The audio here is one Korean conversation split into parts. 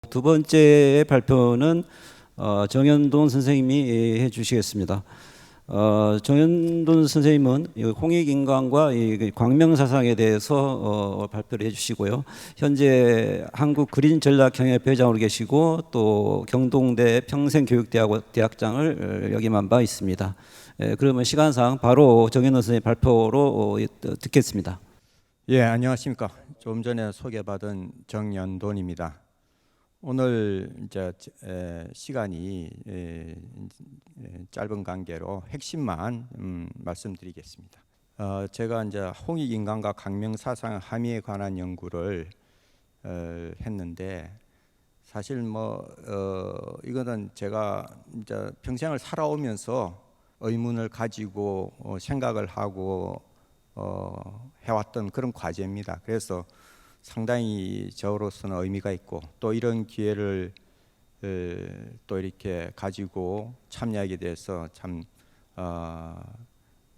두 번째 발표는 정현돈 선생님이 해주시겠습니다. 정현돈 선생님은 홍익인간과 광명사상에 대해서 발표를 해주시고요. 현재 한국그린전략협회 회장으로 계시고 또 경동대 평생교육대학장을 역임한 바 있습니다. 그러면 시간상 바로 정현돈 선생님 발표로 듣겠습니다. 예, 안녕하십니까. 좀 전에 소개받은 정연돈입니다. 오늘 이제 시간이 짧은 관계로 핵심만 말씀드리겠습니다. 제가 이제 홍익인간과 강명사상 함의에 관한 연구를 했는데 사실 이거는 제가 이제 평생을 살아오면서 의문을 가지고 생각을 하고 해왔던 그런 과제입니다. 그래서 상당히 저로서는 의미가 있고 또 이런 기회를 또 이렇게 가지고 참여하게 돼서 참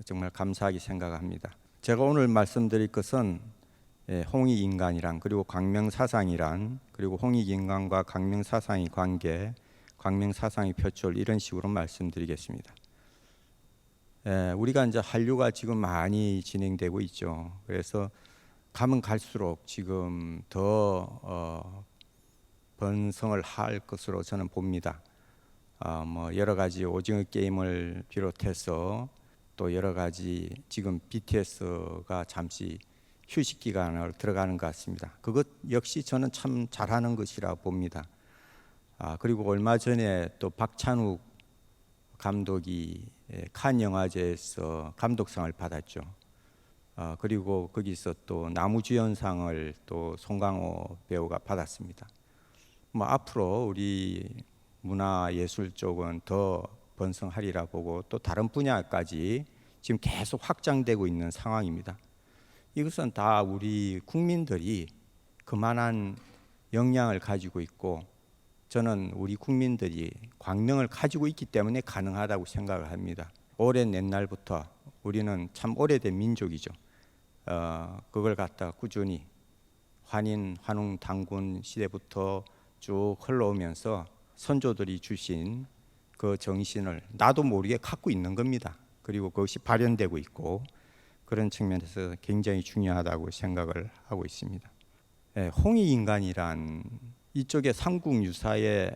정말 감사하게 생각합니다. 제가 오늘 말씀드릴 것은 홍익인간이란 그리고 광명사상이란 그리고 홍익인간과 광명사상의 관계, 광명사상의 표출 이런 식으로 말씀드리겠습니다. 우리가 이제 한류가 지금 많이 진행되고 있죠. 그래서 가면 갈수록 지금 더 번성을 할 것으로 저는 봅니다. 여러 가지 오징어 게임을 비롯해서 또 여러 가지 지금 BTS가 잠시 휴식 기간을 들어가는 것 같습니다. 그것 역시 저는 참 잘하는 것이라 봅니다. 그리고 얼마 전에 또 박찬욱 감독이 칸 영화제에서 감독상을 받았죠. 그리고 거기서 또 나무주연상을 또 송강호 배우가 받았습니다. 앞으로 우리 문화예술 쪽은 더 번성하리라 보고 또 다른 분야까지 지금 계속 확장되고 있는 상황입니다. 이것은 다 우리 국민들이 그만한 역량을 가지고 있고 저는 우리 국민들이 광명을 가지고 있기 때문에 가능하다고 생각을 합니다. 오랜 옛날부터 우리는 참 오래된 민족이죠. 그걸 갖다 꾸준히 환인, 환웅, 단군 시대부터 쭉 흘러오면서 선조들이 주신 그 정신을 나도 모르게 갖고 있는 겁니다. 그리고 그것이 발현되고 있고 그런 측면에서 굉장히 중요하다고 생각을 하고 있습니다. 홍익인간이란 이쪽에 삼국유사의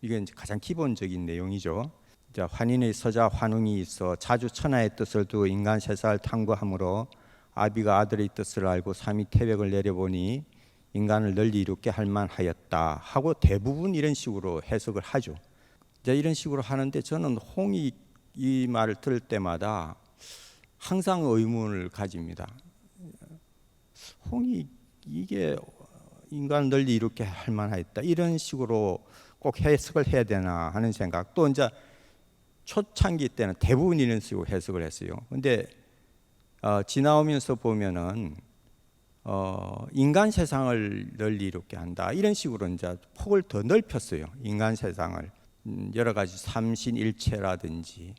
이게 가장 기본적인 내용이죠. 환인의 서자 환웅이 있어 자주 천하의 뜻을 두어 인간 세상을 탐구함으로 아비가 아들의 뜻을 알고 삼위 태백을 내려보니 인간을 널리 이롭게 할 만하였다 하고 대부분 이런 식으로 해석을 하죠. 이런 식으로 하는데 저는 홍익 이 말을 들을 때마다 항상 의문을 가집니다. 홍익 이게 인간을 널리 이롭게 할 만하였다 이런 식으로 꼭 해석을 해야 되나 하는 생각. 또 이제 초창기 때는 대부분 이런 식으로 해석을 했어요. 근데 지나오면서 보면은 인간 세상을 널리 이롭게 한다 이런 식으로 이제 폭을 더 넓혔어요. 인간 세상을 여러 가지 삼신일체라든지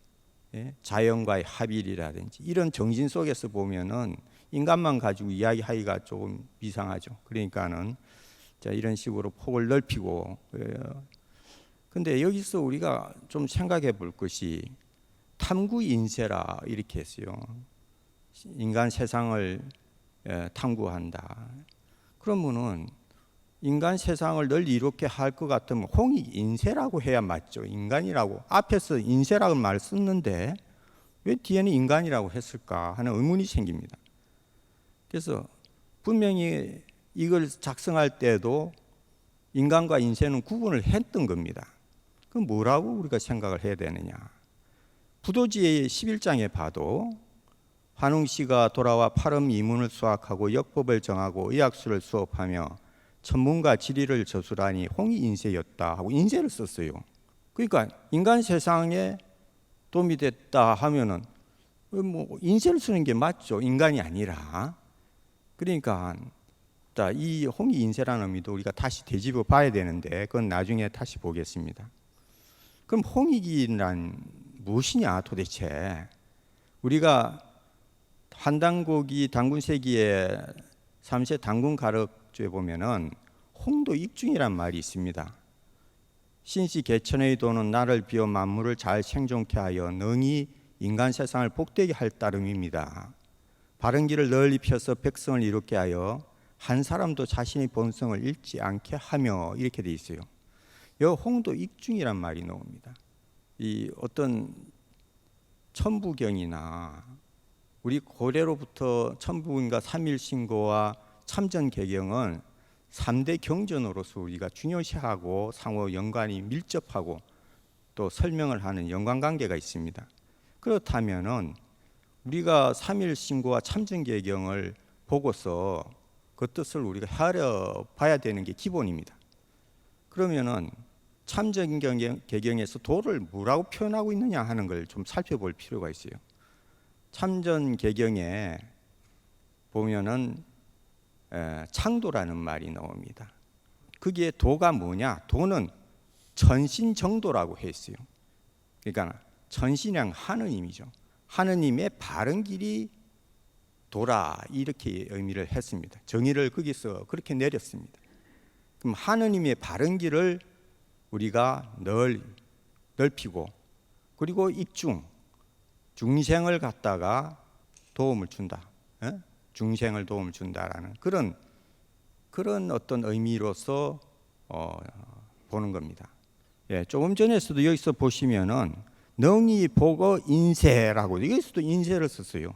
자연과의 합일이라든지 이런 정신 속에서 보면은 인간만 가지고 이야기하기가 조금 이상하죠. 그러니까는 이런 식으로 폭을 넓히고 근데 여기서 우리가 좀 생각해 볼 것이 탐구인세라 이렇게 했어요. 인간 세상을 탐구한다. 그러면은 인간 세상을 널리 이롭게 할 것 같으면 홍익인세라고 해야 맞죠. 인간이라고 앞에서 인세라고 말 썼는데 왜 뒤에는 인간이라고 했을까 하는 의문이 생깁니다. 그래서 분명히 이걸 작성할 때도 인간과 인세는 구분을 했던 겁니다. 그럼 뭐라고 우리가 생각을 해야 되느냐? 부도지의 11장에 봐도 환웅 씨가 돌아와 팔음 이문을 수학하고 역법을 정하고 의학수를 수업하며 천문과 지리를 저술하니 홍익인세였다 하고 인세를 썼어요. 그러니까 인간 세상에 도움이 됐다 하면은 인세를 쓰는 게 맞죠. 인간이 아니라. 그러니까 이 홍익인세라는 의미도 우리가 다시 되짚어 봐야 되는데 그건 나중에 다시 보겠습니다. 그럼 홍익이란 무엇이냐 도대체? 우리가 한당고기 당군세기의 3세 당군 가륵주에 보면은 홍도익중이란 말이 있습니다. 신시 개천의 도는 나를 비워 만물을 잘 생존케 하여 능히 인간 세상을 복되게 할 따름입니다. 바른 길을 널리 펴서 백성을 이롭게 하여 한 사람도 자신의 본성을 잃지 않게 하며, 이렇게 돼 있어요. 여 홍도익중이란 말이 나옵니다. 이 어떤 천부경이나 우리 고래로부터 천부경과 삼일신고와 참전개경은 3대 경전으로서 우리가 중요시하고 상호 연관이 밀접하고 또 설명을 하는 연관관계가 있습니다. 그렇다면은 우리가 삼일신고와 참전개경을 보고서 그 뜻을 우리가 헤아려 봐야 되는 게 기본입니다. 그러면은 참전개경에서 도를 뭐라고 표현하고 있느냐 하는 걸 좀 살펴볼 필요가 있어요. 참전개경에 보면은 창도라는 말이 나옵니다. 그게 도가 뭐냐? 도는 천신정도라고 했어요. 그러니까 천신양 하느님이죠. 하느님의 바른 길이 도라, 이렇게 의미를 했습니다. 정의를 거기서 그렇게 내렸습니다. 그럼 하느님의 바른 길을 우리가 넓히고, 그리고 익중, 중생을 갖다가 도움을 준다. 중생을 도움을 준다라는 그런 어떤 의미로서 보는 겁니다. 예, 조금 전에서도 여기서 보시면은 능히 보고 인세라고, 여기서도 인세를 썼어요.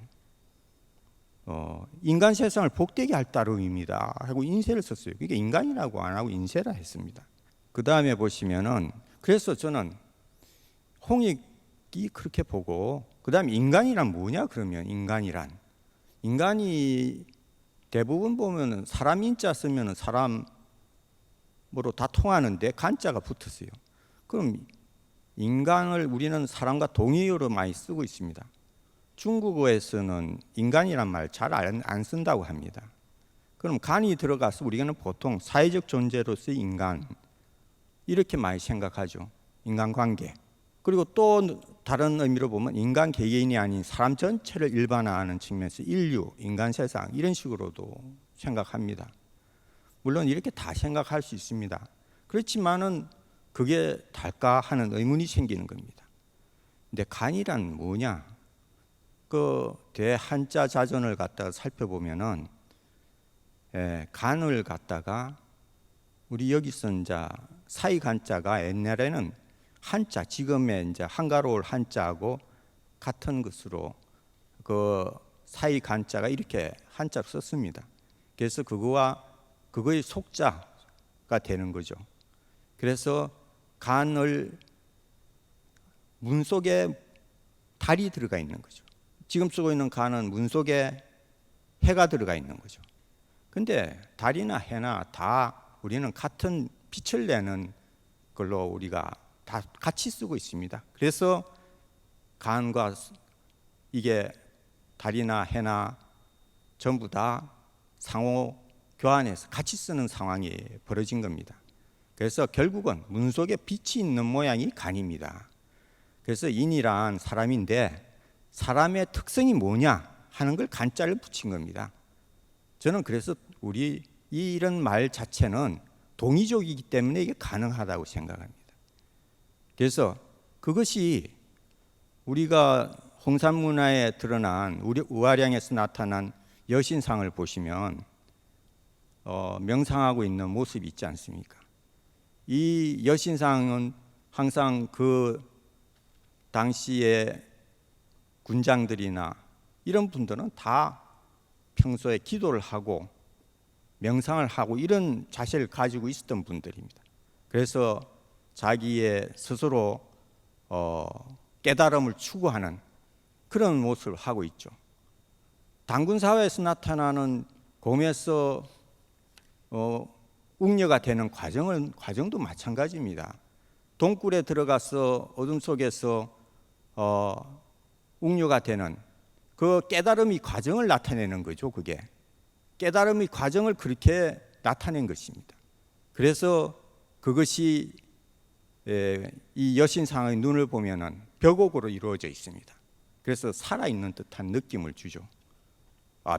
인간 세상을 복되게 할 따름입니다 하고 인세를 썼어요. 그게 인간이라고 안 하고 인세라 했습니다. 그 다음에 보시면은, 그래서 저는 홍익이 그렇게 보고, 그 다음에 인간이란 뭐냐 그러면, 인간이 대부분 보면은 사람 인자 쓰면은 사람으로 다 통하는데 간자가 붙었어요. 그럼 인간을 우리는 사람과 동의어로 많이 쓰고 있습니다. 중국어에서는 인간이란 말 잘 안 쓴다고 합니다. 그럼 간이 들어가서 우리는 보통 사회적 존재로서의 인간, 이렇게 많이 생각하죠. 인간관계. 그리고 또 다른 의미로 보면 인간 개개인이 아닌 사람 전체를 일반화하는 측면에서 인류, 인간 세상, 이런 식으로도 생각합니다. 물론 이렇게 다 생각할 수 있습니다. 그렇지만은 그게 달까 하는 의문이 생기는 겁니다. 근데 간이란 뭐냐? 그 대한자 자전을 갖다가 살펴보면은 간을 갖다가 우리 여기서 이제 사이 간자가 옛날에는 한자, 지금의 이제 한가로울 한자하고 같은 것으로 그 사이 간자가 이렇게 한자로 썼습니다. 그래서 그거의 속자가 되는 거죠. 그래서 간을 문 속에 달이 들어가 있는 거죠. 지금 쓰고 있는 간은 문 속에 해가 들어가 있는 거죠. 근데 달이나 해나 다 우리는 같은 빛을 내는 걸로 우리가 다 같이 쓰고 있습니다. 그래서 간과 이게 달이나 해나 전부 다 상호 교환해서 같이 쓰는 상황이 벌어진 겁니다. 그래서 결국은 문 속에 빛이 있는 모양이 간입니다. 그래서 인이란 사람인데 사람의 특성이 뭐냐 하는 걸 간자를 붙인 겁니다. 저는 그래서 우리 이런 말 자체는 동의적이기 때문에 이게 가능하다고 생각합니다. 그래서 그것이 우리가 홍산 문화에 드러난 우리 우아량에서 나타난 여신상을 보시면 명상하고 있는 모습이 있지 않습니까? 이 여신상은 항상 그 당시에 군장들이나 이런 분들은 다 평소에 기도를 하고 명상을 하고 이런 자세를 가지고 있었던 분들입니다. 그래서 자기의 스스로 깨달음을 추구하는 그런 모습을 하고 있죠. 당군 사회에서 나타나는 곰에서 웅녀가 되는 과정도 마찬가지입니다. 동굴에 들어가서 어둠 속에서 웅녀가 되는 그 깨달음의 과정을 나타내는 거죠. 그게 깨달음의 과정을 그렇게 나타낸 것입니다. 그래서 그것이 이 여신상의 눈을 보면은 벽옥으로 이루어져 있습니다. 그래서 살아있는 듯한 느낌을 주죠.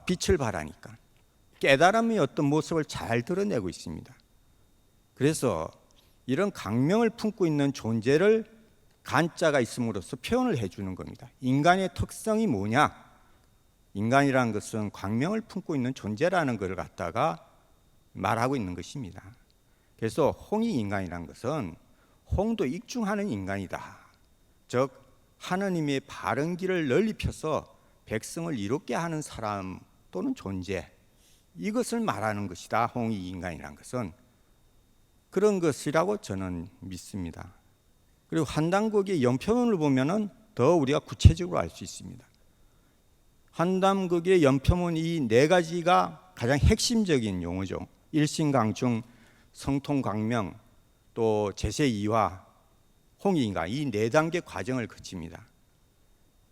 빛을 발하니까 깨달음의 어떤 모습을 잘 드러내고 있습니다. 그래서 이런 광명을 품고 있는 존재를 간자가 있음으로써 표현을 해주는 겁니다. 인간의 특성이 뭐냐? 인간이라는 것은 광명을 품고 있는 존재라는 걸 갖다가 말하고 있는 것입니다. 그래서 홍익인간이라는 것은 홍도 익중하는 인간이다. 즉 하느님의 바른 길을 널리 펴서 백성을 이롭게 하는 사람 또는 존재, 이것을 말하는 것이다. 홍익인간이라는 것은 그런 것이라고 저는 믿습니다. 그리고 한담극의 연표문을 보면은 더 우리가 구체적으로 알 수 있습니다. 한담극의 연표문 이 네 가지가 가장 핵심적인 용어죠. 일신강충, 성통광명, 또 제세이화, 홍익인간, 이 네 단계 과정을 거칩니다.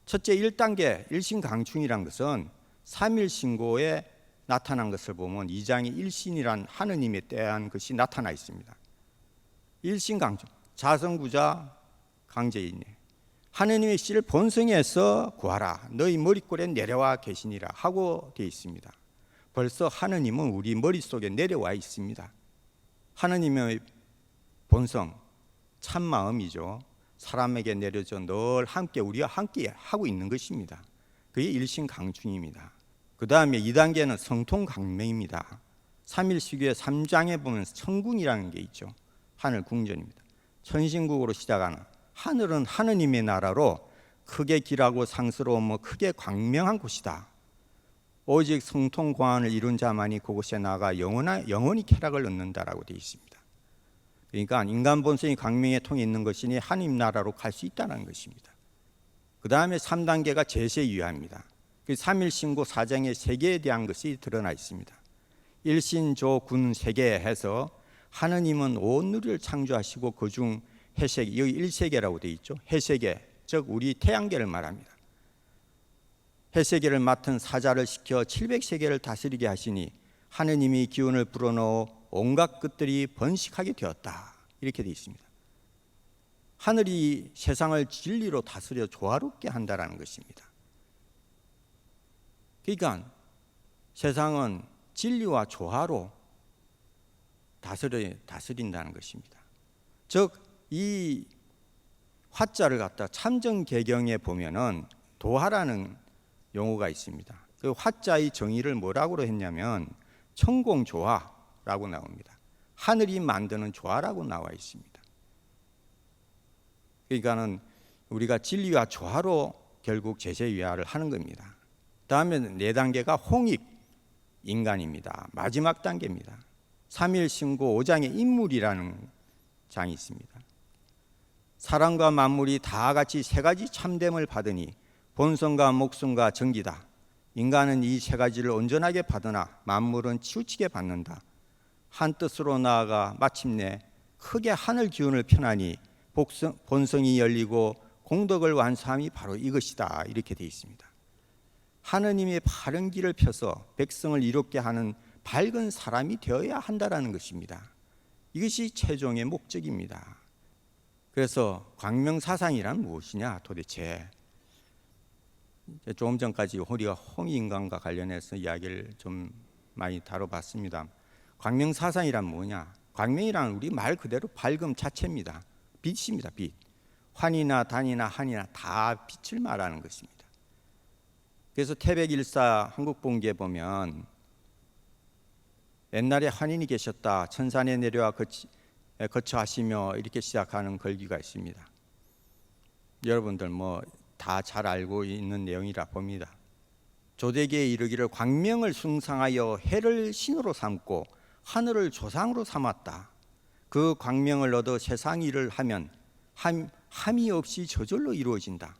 첫째 1단계 일신강충이란 것은 삼일신고에 나타난 것을 보면 2장에 일신이란 하느님에 대한 것이 나타나 있습니다. 일신강충, 자성구자 강제이네, 하느님의 씨를 본성에서 구하라, 너희 머릿골에 내려와 계시니라 하고 되어 있습니다. 벌써 하느님은 우리 머릿속에 내려와 있습니다. 하느님의 본성, 참마음이죠. 사람에게 내려져 늘 함께 우리와 함께 하고 있는 것입니다. 그게 일신강충입니다. 그 다음에 2단계는 성통광명입니다. 3일시교의 3장에 보면 천궁이라는 게 있죠. 하늘 궁전입니다. 천신국으로 시작하는, 하늘은 하느님의 나라로 크게 길하고 상스러워 크게 광명한 곳이다. 오직 성통광안을 이룬 자만이 그곳에 나가 영원히 쾌락을 얻는다라고 되어 있습니다. 그러니까 인간 본성이 광명에 통해 있는 것이니 하느님 나라로 갈 수 있다는 것입니다. 그 다음에 3단계가 제세유야입니다. 그 3일신고 4장의 세계에 대한 것이 드러나 있습니다. 일신조군 세계 해서 하느님은 온 누리를 창조하시고 그중 해세계, 여기 1세계라고 되어 있죠. 해세계, 즉 우리 태양계를 말합니다. 해세계를 맡은 사자를 시켜 700세계를 다스리게 하시니 하느님이 기운을 불어넣어 온갖 것들이 번식하게 되었다. 이렇게 되어 있습니다. 하늘이 세상을 진리로 다스려 조화롭게 한다는 것입니다. 그러니까 세상은 진리와 조화로 다스린다는 것입니다. 즉 이 화자를 갖다 참정개경에 보면은 도화라는 용어가 있습니다. 그 화자의 정의를 뭐라고 했냐면 천공조화라고 나옵니다. 하늘이 만드는 조화라고 나와 있습니다. 그러니까는 우리가 진리와 조화로 결국 제세위화를 하는 겁니다. 다음에 4단계가 홍익 인간입니다. 마지막 단계입니다. 3일신고 5장에 인물이라는 장이 있습니다. 사람과 만물이 다 같이 3가지 참됨을 받으니 본성과 목숨과 정기다. 인간은 이 3가지를 온전하게 받으나 만물은 치우치게 받는다. 한 뜻으로 나아가 마침내 크게 하늘 기운을 편하니 본성이 열리고 공덕을 완수함이 바로 이것이다. 이렇게 되어 있습니다. 하느님의 바른 길을 펴서 백성을 이롭게 하는 밝은 사람이 되어야 한다라는 것입니다. 이것이 최종의 목적입니다. 그래서 광명사상이란 무엇이냐 도대체. 조금 전까지 우리가 홍익인간과 관련해서 이야기를 좀 많이 다뤄봤습니다. 광명사상이란 뭐냐? 광명이란 우리 말 그대로 밝음 자체입니다. 빛입니다. 빛. 환이나 단이나 한이나 다 빛을 말하는 것입니다. 그래서 태백일사 한국본기에 보면 옛날에 환인이 계셨다. 천산에 내려와 거처하시며 이렇게 시작하는 글귀가 있습니다. 여러분들 뭐 다 잘 알고 있는 내용이라 봅니다. 조대기에 이르기를 광명을 숭상하여 해를 신으로 삼고 하늘을 조상으로 삼았다. 그 광명을 얻어 세상 일을 하면 함이 없이 저절로 이루어진다.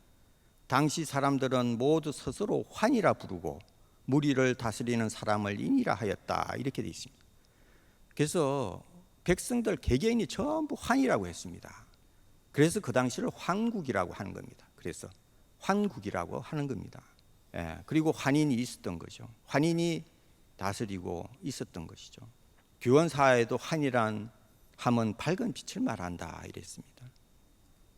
당시 사람들은 모두 스스로 환이라 부르고 무리를 다스리는 사람을 인이라 하였다. 이렇게 되어 있습니다. 그래서 백성들 개개인이 전부 환이라고 했습니다. 그래서 그 당시를 환국이라고 하는 겁니다. 그래서 환국이라고 하는 겁니다. 예, 그리고 환인이 있었던 거죠. 환인이 다스리고 있었던 것이죠. 규원사에도 환이란 함은 밝은 빛을 말한다 이랬습니다.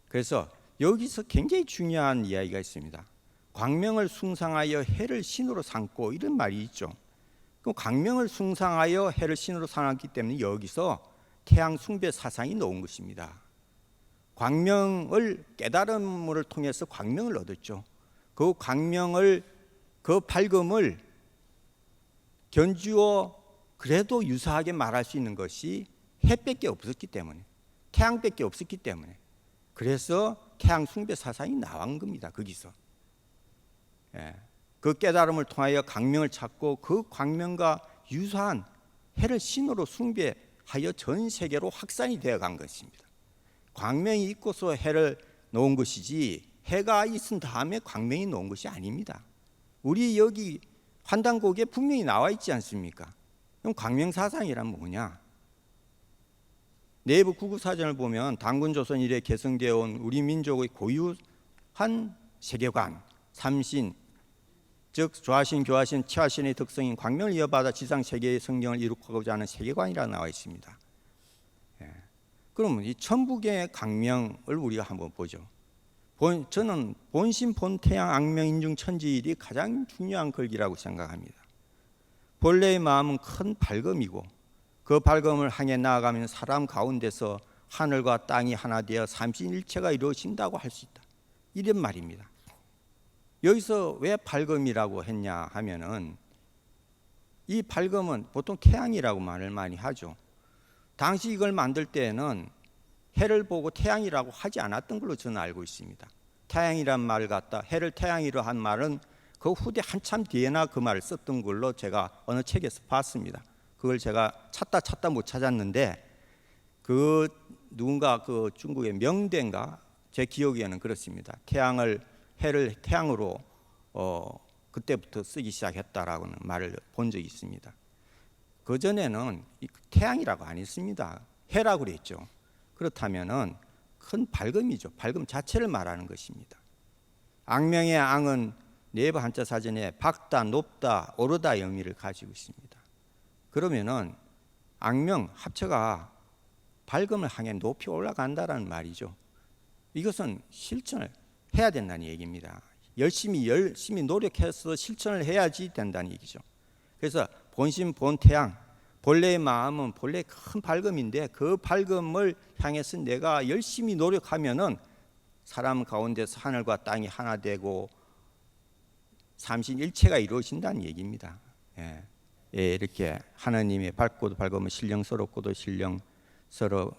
그래서 여기서 굉장히 중요한 이야기가 있습니다. 광명을 숭상하여 해를 신으로 삼고 이런 말이 있죠. 그 광명을 숭상하여 해를 신으로 삼았기 때문에 여기서 태양 숭배 사상이 놓은 것입니다. 광명을 깨달음을 통해서 광명을 얻었죠. 그 광명을 그 밝음을 견주어 그래도 유사하게 말할 수 있는 것이 해밖에 없었기 때문에 태양밖에 없었기 때문에 그래서 태양 숭배 사상이 나온 겁니다. 거기서 그 깨달음을 통하여 광명을 찾고 그 광명과 유사한 해를 신으로 숭배하여 전 세계로 확산이 되어 간 것입니다. 광명이 있고서 해를 놓은 것이지 해가 있은 다음에 광명이 놓은 것이 아닙니다. 우리 여기 환단곡에 분명히 나와 있지 않습니까? 그럼 광명사상이란 뭐냐? 내부 구구사전을 보면 단군조선 이래 개성되어 온 우리 민족의 고유한 세계관, 삼신, 즉 조하신, 교하신, 치하신의 덕성인 광명을 이어받아 지상세계의 성경을 이룩하고자 하는 세계관이라고 나와 있습니다. 그러면 이 천북의 광명을 우리가 한번 보죠. 저는 본심 본태양 악명인중 천지일이 가장 중요한 글귀라고 생각합니다. 본래의 마음은 큰 밝음이고 그 밝음을 향해 나아가면 사람 가운데서 하늘과 땅이 하나 되어 삼신일체가 이루어진다고 할 수 있다. 이런 말입니다. 여기서 왜 밝음이라고 했냐 하면은 이 밝음은 보통 태양이라고 말을 많이 하죠. 당시 이걸 만들 때에는 해를 보고 태양이라고 하지 않았던 걸로 저는 알고 있습니다. 태양이란 말을 갖다 해를 태양이로 한 말은 그 후대 한참 뒤에나 그 말을 썼던 걸로 제가 어느 책에서 봤습니다. 그걸 제가 찾다 못 찾았는데 그 누군가 그 중국의 명대인가 제 기억에는 그렇습니다. 해를 태양으로 그때부터 쓰기 시작했다라고는 말을 본 적이 있습니다. 그 전에는 태양이라고 안 했습니다. 해라고 그랬죠. 그렇다면은 큰 밝음이죠. 밝음 자체를 말하는 것입니다. 악명의 앙은 네이버 한자 사전에 밝다, 높다, 오르다 의미를 가지고 있습니다. 그러면은 악명 합체가 밝음을 향해 높이 올라간다라는 말이죠. 이것은 실천을 해야 된다는 얘기입니다. 열심히 노력해서 실천을 해야지 된다는 얘기죠. 그래서 본심 본태양, 본래의 마음은 본래 큰 밝음인데 그 밝음을 향해서 내가 열심히 노력하면은 사람 가운데서 하늘과 땅이 하나 되고 삼신일체가 이루어진다는 얘기입니다. 이렇게 하나님의 밝고도 밝으면 신령스럽고도 신령스러운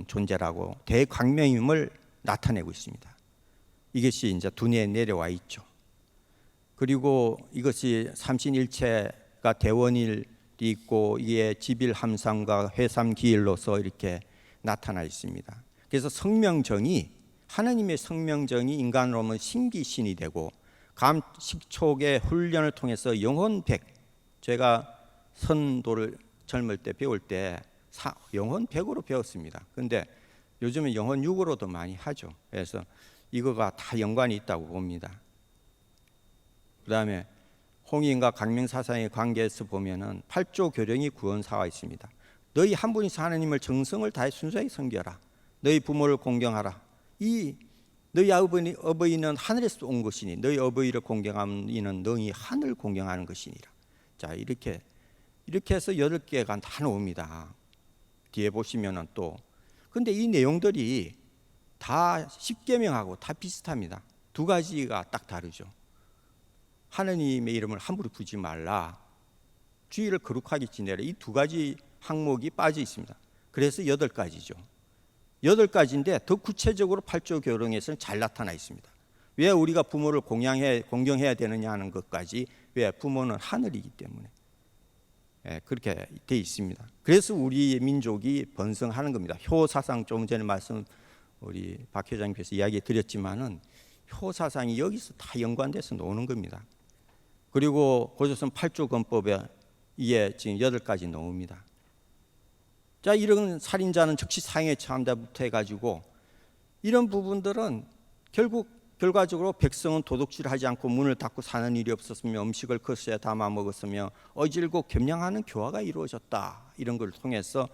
존재라고 대광명임을 나타내고 있습니다. 이것이 이제 두뇌에 내려와 있죠. 그리고 이것이 삼신일체가 대원일이 있고 이게 지빌함삼과 회삼기일로서 이렇게 나타나 있습니다. 그래서 성명정이 하나님의 성명정이 인간으로는 신기신이 되고 감식촉의 훈련을 통해서 영혼백, 제가 선도를 젊을 때 배울 때 영혼백으로 배웠습니다. 그런데 요즘은 영혼육으로도 많이 하죠. 그래서 이거가 다 연관이 있다고 봅니다. 그 다음에 홍익인과 강명사상의 관계에서 보면은 8조 교령이 구원사와 있습니다. 너희 한 분이서 하나님을 정성을 다해 순수하게 섬겨라. 너희 부모를 공경하라. 너희 어버이는 하늘에서 온 것이니 너희 어버이를 공경하는 이는 너희 하늘 공경하는 것이니라. 자, 이렇게 해서 8개가 다 나옵니다. 뒤에 보시면은 또 근데 이 내용들이 다 십계명하고 다 비슷합니다. 두 가지가 딱 다르죠. 하느님의 이름을 함부로 부르지 말라. 주의를 거룩하게 지내라. 이 두 가지 항목이 빠져 있습니다. 그래서 8가지죠. 8가지인데 더 구체적으로 8조 교령에서는 잘 나타나 있습니다. 왜 우리가 부모를 공경해야 되느냐 하는 것까지, 왜 부모는 하늘이기 때문에 그렇게 돼 있습니다. 그래서 우리 민족이 번성하는 겁니다. 효사상 좀 전에 우리 박 회장님께서 이야기 드렸지만은 효사상이 여기서 다 연관돼서 나오는 겁니다. 그리고 고조선 8조 건법에 이게 지금 8가지 나옵니다. 자, 이런 살인자는 즉시 사형에 처한다부터 해가지고 이런 부분들은 결과적으로 백성은 도둑질하지 않고 문을 닫고 사는 일이 없었으며 음식을 거스에 담아 먹었으며 어질고 겸양하는 교화가 이루어졌다. 이런 걸 통해서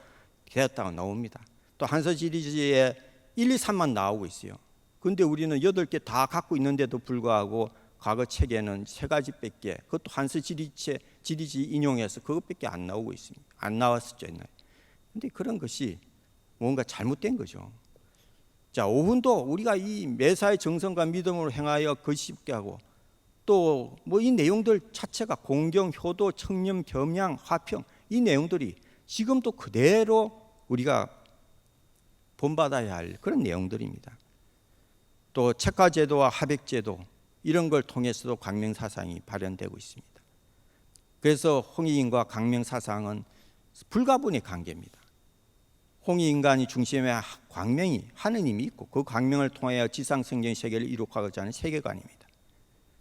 되었다고 나옵니다. 또 한서 지리지에 1, 2, 3만 나오고 있어요. 그런데 우리는 8개 다 갖고 있는데도 불구하고 과거 책에는 3가지밖에, 그것도 한서 지리지 인용해서 그것밖에 안 나오고 있습니다. 안 나왔었죠. 근데 그런 것이 뭔가 잘못된 거죠. 자, 5분도 우리가 이 매사의 정성과 믿음으로 행하여 거짓게 하고, 또 뭐 이 내용들 자체가 공경, 효도, 청렴, 겸양, 화평, 이 내용들이 지금도 그대로 우리가 본받아야 할 그런 내용들입니다. 또 책가제도와 하백제도 이런 걸 통해서도 광명사상이 발현되고 있습니다. 그래서 홍익인과 광명사상은 불가분의 관계입니다. 홍익인간이 중심에 광명이 하느님이 있고, 그 광명을 통하여 지상성경 세계를 이룩하고자 하는 세계관입니다.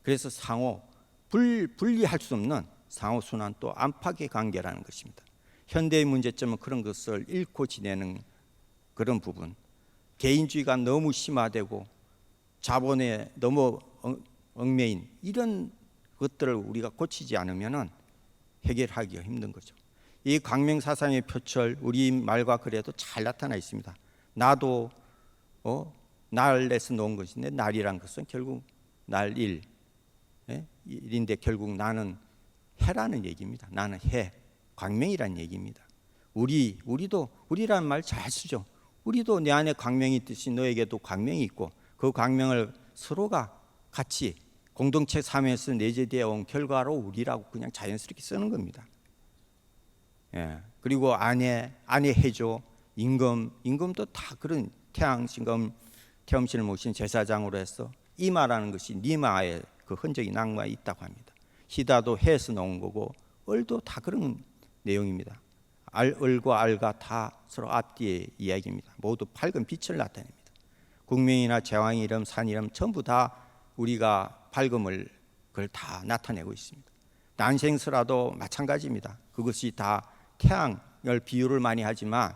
그래서 상호 분리할 수 없는 상호순환 또 안팎의 관계라는 것입니다. 현대의 문제점은 그런 것을 잃고 지내는 그런 부분, 개인주의가 너무 심화되고 자본에 너무 얽매인 이런 것들을 우리가 고치지 않으면 해결하기가 힘든 거죠. 이 광명사상의 표철, 우리 말과 글에도 잘 나타나 있습니다. 나도 날에서 놓은 것인데, 날이란 것은 결국 날일, 일인데 결국 나는 해라는 얘기입니다. 나는 해, 광명이란 얘기입니다. 우리도 우리라는 말 잘 쓰죠. 우리도 내 안에 광명이 있듯이 너에게도 광명이 있고, 그 광명을 서로가 같이 공동체 삶에서 내재되어 온 결과로 우리라고 그냥 자연스럽게 쓰는 겁니다. 그리고 아내 해조, 임금도 다 그런 태음신을 모신 제사장으로 해서 이마라는 것이 니마의 그 흔적이 낙마에 있다고 합니다. 희다도 해에서 나온 거고, 을도 다 그런 내용입니다. 을과 알가 다 서로 앞뒤의 이야기입니다. 모두 밝은 빛을 나타냅니다. 국명이나 제왕 이름, 산 이름 전부 다 우리가 밝음을 그걸 다 나타내고 있습니다. 난생스라도 마찬가지입니다. 그것이 다 태양을 비유를 많이 하지만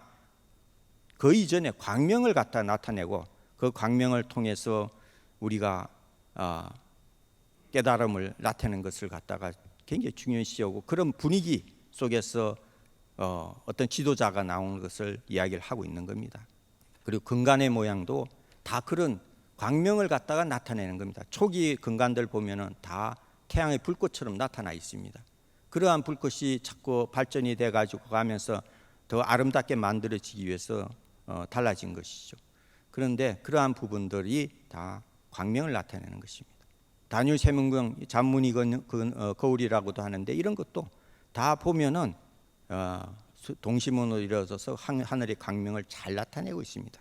그 이전에 광명을 갖다 나타내고, 그 광명을 통해서 우리가 깨달음을 나타내는 것을 갖다가 굉장히 중요시하고, 그런 분위기 속에서 어떤 지도자가 나오는 것을 이야기를 하고 있는 겁니다. 그리고 근간의 모양도 다 그런 광명을 갖다가 나타내는 겁니다. 초기 근간들 보면은 다 태양의 불꽃처럼 나타나 있습니다. 그러한 불꽃이 자꾸 발전이 돼 가지고 가면서 더 아름답게 만들어지기 위해서 달라진 것이죠. 그런데 그러한 부분들이 다 광명을 나타내는 것입니다. 다니엘 세문경 잔문이 거울이라고도 하는데, 이런 것도 다 보면은 동시문으로 이루어져서 하늘의 광명을 잘 나타내고 있습니다.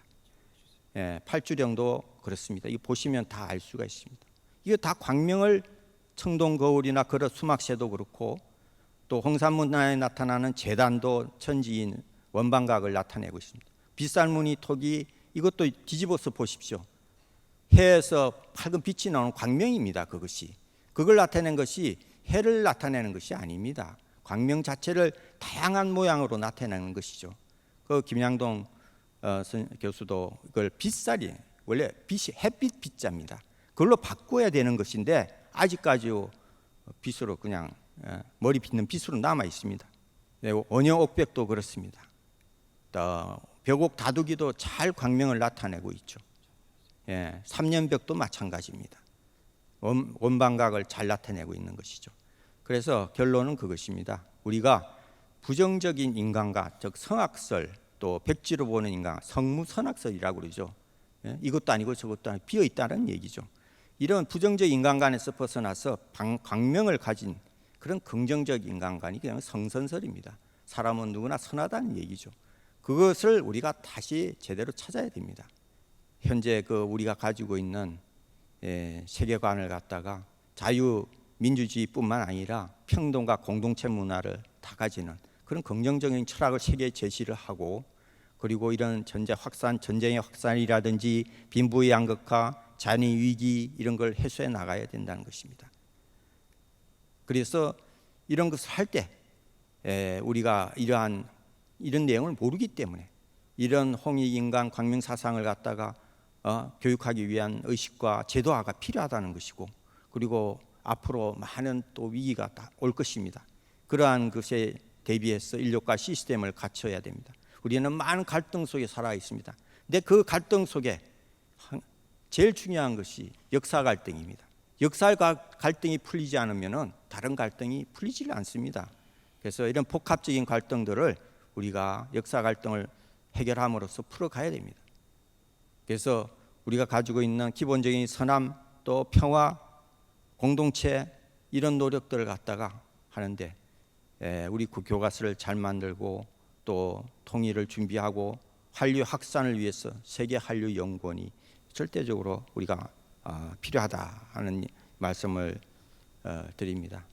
팔주령도 그렇습니다. 이거 보시면 다 알 수가 있습니다. 이거 다 광명을, 청동 거울이나 그릇 수막새도 그렇고, 또 홍산문화에 나타나는 제단도 천지인 원방각을 나타내고 있습니다. 빗살무늬 톡이, 이것도 뒤집어서 보십시오. 해에서 밝은 빛이 나오는 광명입니다. 그걸 나타낸 것이 해를 나타내는 것이 아닙니다. 광명 자체를 다양한 모양으로 나타내는 것이죠. 그 김양동 교수도 그걸 빛살이, 원래 빛이 햇빛 빛자입니다. 그걸로 바꿔야 되는 것인데 아직까지 빛으로 그냥 머리 빗는 빛으로 남아 있습니다. 원형옥벽도 그렇습니다. 벽옥 다두기도 잘 광명을 나타내고 있죠. 삼년벽도 마찬가지입니다. 원방각을 잘 나타내고 있는 것이죠. 그래서 결론은 그것입니다. 우리가 부정적인 인간과, 즉 성악설, 또 백지로 보는 인간, 성무선악설이라고 그러죠. 이것도 아니고 저것도 아니고 비어 있다는 얘기죠. 이런 부정적 인간관에서 벗어나서 광명을 가진 그런 긍정적 인간관이 그냥 성선설입니다. 사람은 누구나 선하다는 얘기죠. 그것을 우리가 다시 제대로 찾아야 됩니다. 현재 우리가 가지고 있는 세계관을 갖다가 자유민주주의뿐만 아니라 평등과 공동체 문화를 다 가지는 그런 긍정적인 철학을 세계에 제시를 하고, 그리고 이런 전쟁의 확산이라든지 빈부의 양극화, 잔이 위기 이런 걸 해소해 나가야 된다는 것입니다. 그래서 이런 것을 할 때 우리가 이런 내용을 모르기 때문에 이런 홍익인간 광명사상을 갖다가 교육하기 위한 의식과 제도화가 필요하다는 것이고, 그리고 앞으로 많은 또 위기가 올 것입니다. 그러한 것에 대비해서 인력과 시스템을 갖춰야 됩니다. 우리는 많은 갈등 속에 살아 있습니다. 근데 그 갈등 속에 제일 중요한 것이 역사 갈등입니다. 역사 갈등이 풀리지 않으면 다른 갈등이 풀리지 않습니다. 그래서 이런 복합적인 갈등들을 우리가 역사 갈등을 해결함으로써 풀어가야 됩니다. 그래서 우리가 가지고 있는 기본적인 선함 또 평화 공동체 이런 노력들을 갖다가 하는데 우리 교과서를 잘 만들고 또 통일을 준비하고 한류 확산을 위해서 세계 한류 연구원이 절대적으로 우리가 필요하다 하는 말씀을 드립니다.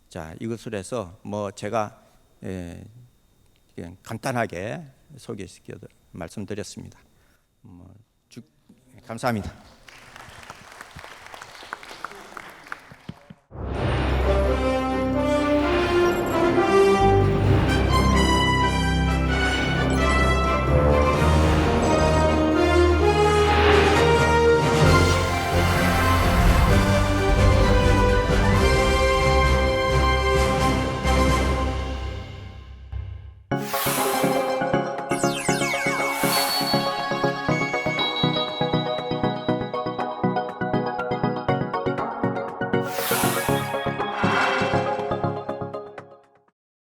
자, 이것을 해서 뭐 제가 그냥 간단하게 소개시켜 말씀드렸습니다. 감사합니다.